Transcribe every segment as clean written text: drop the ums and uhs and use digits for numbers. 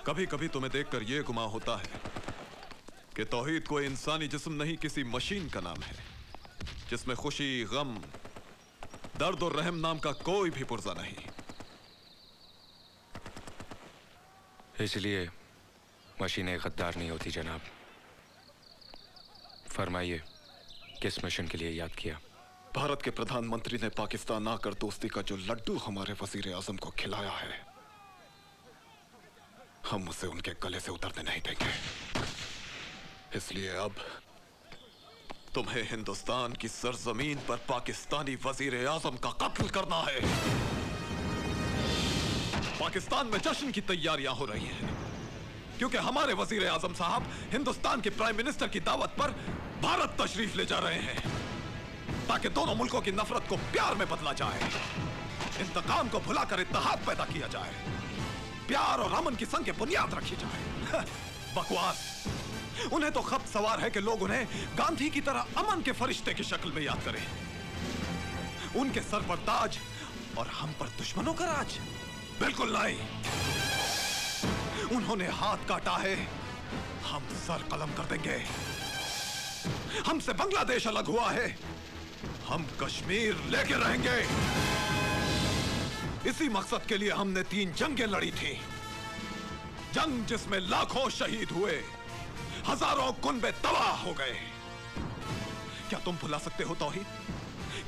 कभी कभी तुम्हें देखकर यह गुमान होता है कि तौहीद कोई इंसानी जिस्म नहीं, किसी मशीन का नाम है जिसमें खुशी, गम, दर्द और रहम नाम का कोई भी पुर्जा नहीं। इसलिए मशीनें गद्दार नहीं होती जनाब। फरमाइए, किस मिशन के लिए याद किया? भारत के प्रधानमंत्री ने पाकिस्तान आकर दोस्ती का जो लड्डू हमारे वजीर आजम को खिलाया है, हम उसे उनके गले से उतरने नहीं देंगे। इसलिए अब तुम्हें हिंदुस्तान की सरजमीन पर पाकिस्तानी वजीर आजम का कत्ल करना है। पाकिस्तान में जश्न की तैयारियां हो रही हैं क्योंकि हमारे वजीर आजम साहब हिंदुस्तान के प्राइम मिनिस्टर की दावत पर भारत तशरीफ ले जा रहे हैं ताकि दोनों मुल्कों की नफरत को प्यार में बदला जाए, इंतकाम को भुलाकर इत्तेहाद पैदा किया जाए, प्यार और अमन की संग बुनियाद रखी जाए। बकवास। उन्हें तो खत सवार है कि लोग उन्हें गांधी की तरह अमन के फरिश्ते की शक्ल में याद करें, उनके सर पर ताज और हम पर दुश्मनों का राज। बिल्कुल नहीं। उन्होंने हाथ काटा है, हम सर कलम कर देंगे। हमसे बांग्लादेश अलग हुआ है, हम कश्मीर लेके रहेंगे। इसी मकसद के लिए हमने 3 जंगें लड़ी थी। जंग जिसमें लाखों शहीद हुए, हजारों कुनबे तबाह हो गए। क्या तुम भुला सकते हो तौहीद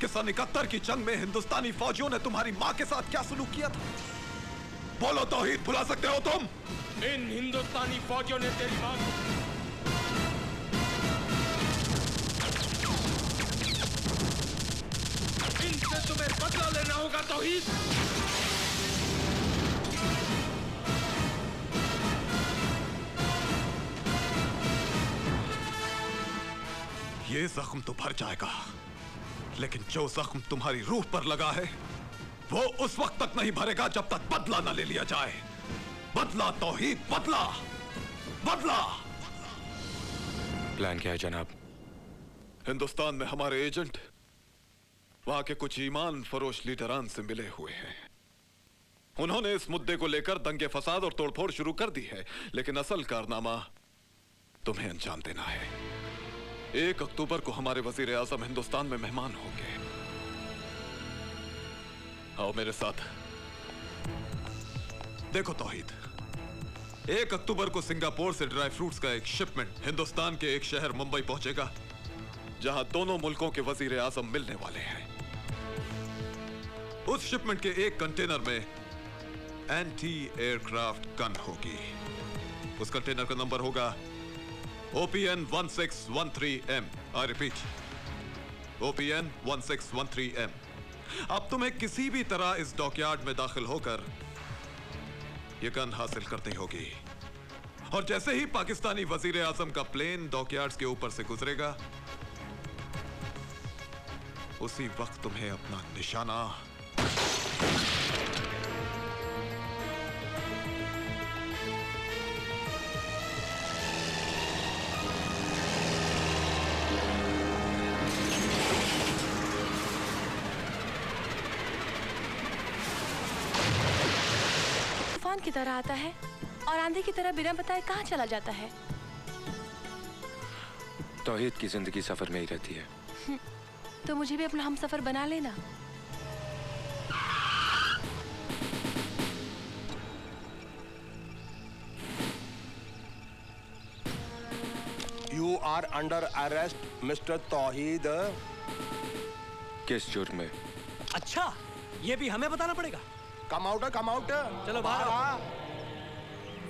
कि सन 71 की जंग में हिंदुस्तानी फौजियों ने तुम्हारी मां के साथ क्या सलूक किया था? बोलो तौहीद, भुला सकते हो तुम? इन हिंदुस्तानी फौजियों ने तेरी मां को इनसे तुम्हें बदला लेना होगा तौहीद। ये जख्म तो भर जाएगा, लेकिन जो जख्म तुम्हारी रूह पर लगा है वो उस वक्त तक नहीं भरेगा जब तक बदला न ले लिया जाए। बदला तौहीद, बदला, बदला। प्लान क्या है जनाब? हिंदुस्तान में हमारे एजेंट वहां के कुछ ईमान फरोश लीडरान से मिले हुए हैं। उन्होंने इस मुद्दे को लेकर दंगे फसाद और तोड़फोड़ शुरू कर दी है, लेकिन असल कारनामा तुम्हें अंजाम देना है। 1 अक्टूबर को हमारे वजीर आजम हिंदुस्तान में मेहमान होंगे। आओ मेरे साथ। देखो तौहीद, 1 अक्टूबर को सिंगापुर से ड्राई फ्रूट्स का एक शिपमेंट हिंदुस्तान के एक शहर मुंबई पहुंचेगा, जहां दोनों मुल्कों के वजीर आजम मिलने वाले हैं। उस शिपमेंट के एक कंटेनर में एंटी एयरक्राफ्ट गन होगी। उस कंटेनर का नंबर होगा OPN 1613M। I repeat, OPN 1613M। अब तुम्हें किसी भी तरह इस डॉकयार्ड में दाखिल होकर यह गन हासिल करनी होगी, और जैसे ही पाकिस्तानी वजीर आजम का प्लेन डॉकयार्ड्स के ऊपर से गुजरेगा, उसी वक्त तुम्हें अपना निशाना तूफान की तरह आता है और आंधी की तरह बिना बताए कहां चला जाता है। तौहीद की जिंदगी सफर में ही रहती है। तो मुझे भी अपना हम सफर बना लेना। You are under arrest, Mr. तौहीद। किस जुर्म में? अच्छा, ये भी हमें बताना पड़ेगा। Come out, come out. चलो बाहर आओ।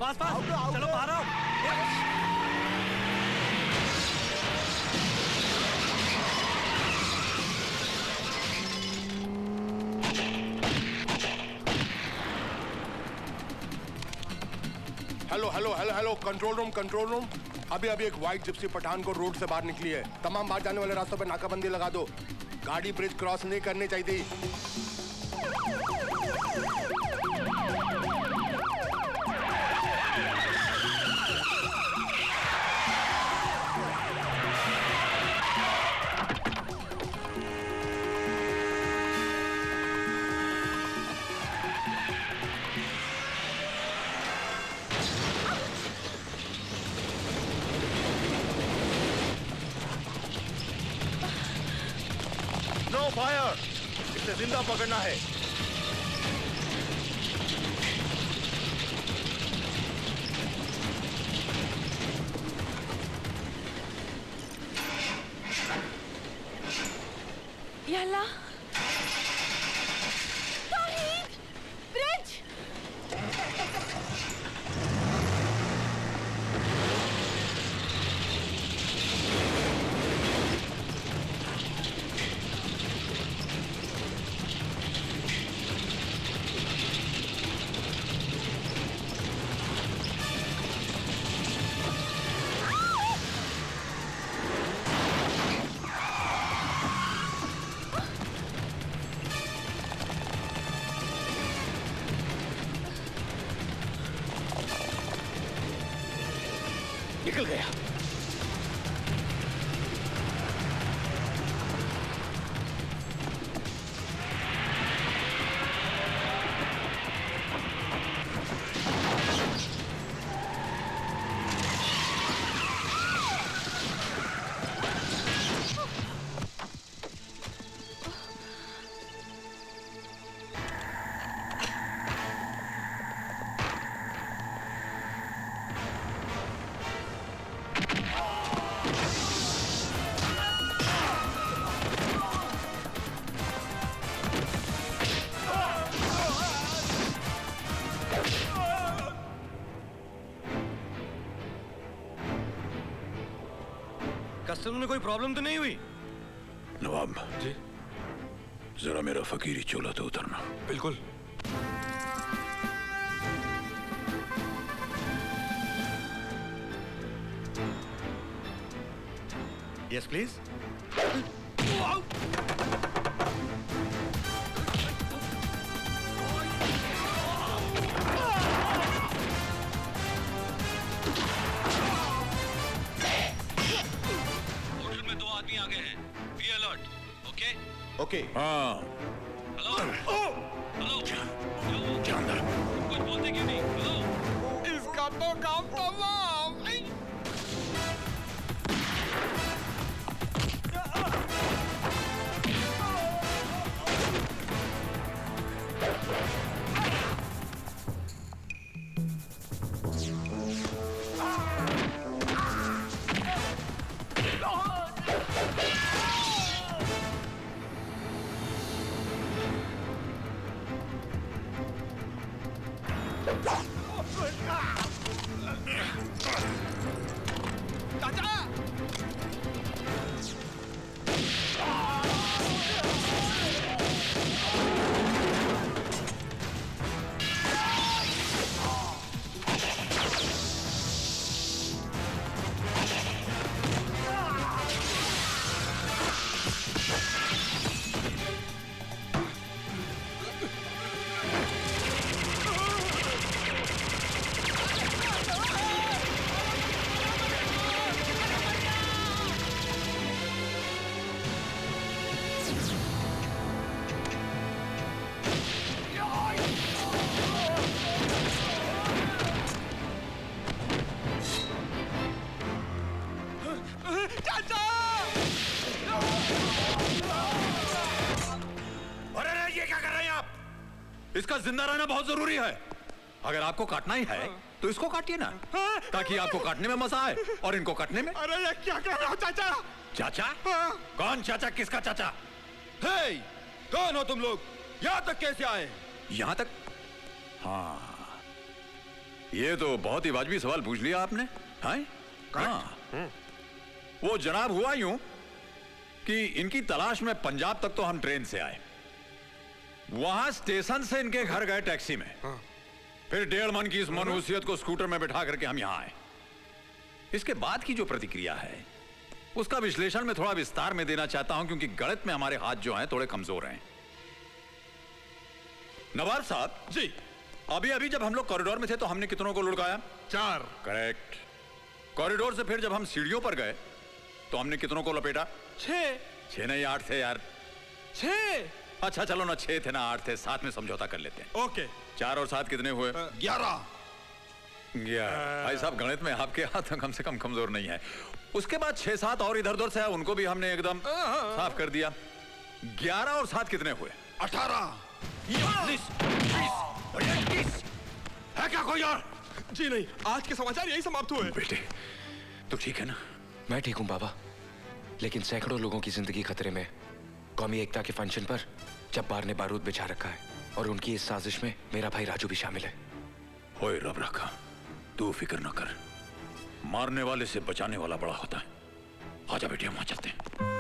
पास पास, चलो बाहर आओ। Hello hello hello hello, control room, control room. अभी अभी एक व्हाइट जिप्सी पठानकोट रोड से बाहर निकली है। तमाम बाहर जाने वाले रास्तों पर नाकाबंदी लगा दो। गाड़ी ब्रिज क्रॉस नहीं करनी चाहिए। फायर, इसे जिंदा पकड़ना है। या अल्लाह, तौहीद, ब्रिज। निकल गया। कस्टमर में कोई प्रॉब्लम तो नहीं हुई? नवाब जी जरा मेरा फकीरी चोला तो उतरना। बिल्कुल। Yes please. में 2 आदमी आ गए हैं। Be alert. Okay okay. हाँ हेलो हेलो जानदार कुछ बोलते क्यों नहीं? हेलो इसका तो काम तमाम। इसका जिंदा रहना बहुत जरूरी है। अगर आपको काटना ही है तो इसको काटिए ना, ताकि आपको काटने में मजा आए और इनको काटने में। अरे ये क्या कर रहे हो चाचा? चाचा? कौन चाचा? किसका चाचा? हे, कौन हो तुम लोग? यहाँ तक कैसे आए? यहां तक? हाँ, ये तो बहुत ही वाजिबी सवाल पूछ लिया आपने। हाँ, वो जनाब हुआ यूं कि इनकी तलाश में पंजाब तक तो हम ट्रेन से आए, वहां स्टेशन से इनके घर गए टैक्सी में, फिर 1.5 मन की इस मनहूसियत को स्कूटर में बिठा करके हम यहां आए। इसके बाद की जो प्रतिक्रिया है उसका विश्लेषण मैं थोड़ा विस्तार में देना चाहता हूं, क्योंकि गणित में हमारे हाथ जो हैं थोड़े कमजोर हैं। नवाब साहब जी। अभी अभी जब हम लोग कॉरिडोर में थे तो हमने कितनों को लुढ़काया? 4। करेक्ट। कॉरिडोर से फिर जब हम सीढ़ियों पर गए तो हमने कितनों को लपेटा? 6 नहीं 8 थे यार। 6। अच्छा चलो ना 6 थे ना 8 थे, 7 में समझौता कर लेते हैं। ओके। 4 और 7 कितने हुए? 11। भाई साहब गणित में आपके हाथ कम से कम कमजोर नहीं है। उसके बाद 6-7 और इधर उधर से उनको भी हमने एकदम साफ कर दिया। 11 और 7 कितने हुए? 18, 19, 20 और 21। है क्या कोई और? जी नहीं, आज के समाचार यही समाप्त हुए। बेटे तो ठीक है ना? मैं ठीक हूँ बाबा, लेकिन सैकड़ों लोगों की जिंदगी खतरे में। कौमी एकता के फंक्शन पर जब्बार ने बारूद बिछा रखा है और उनकी इस साजिश में मेरा भाई राजू भी शामिल है। ओए रब रखा, तू फिक्र न कर, मारने वाले से बचाने वाला बड़ा होता है। आजा बेटे, वहां चलते हैं।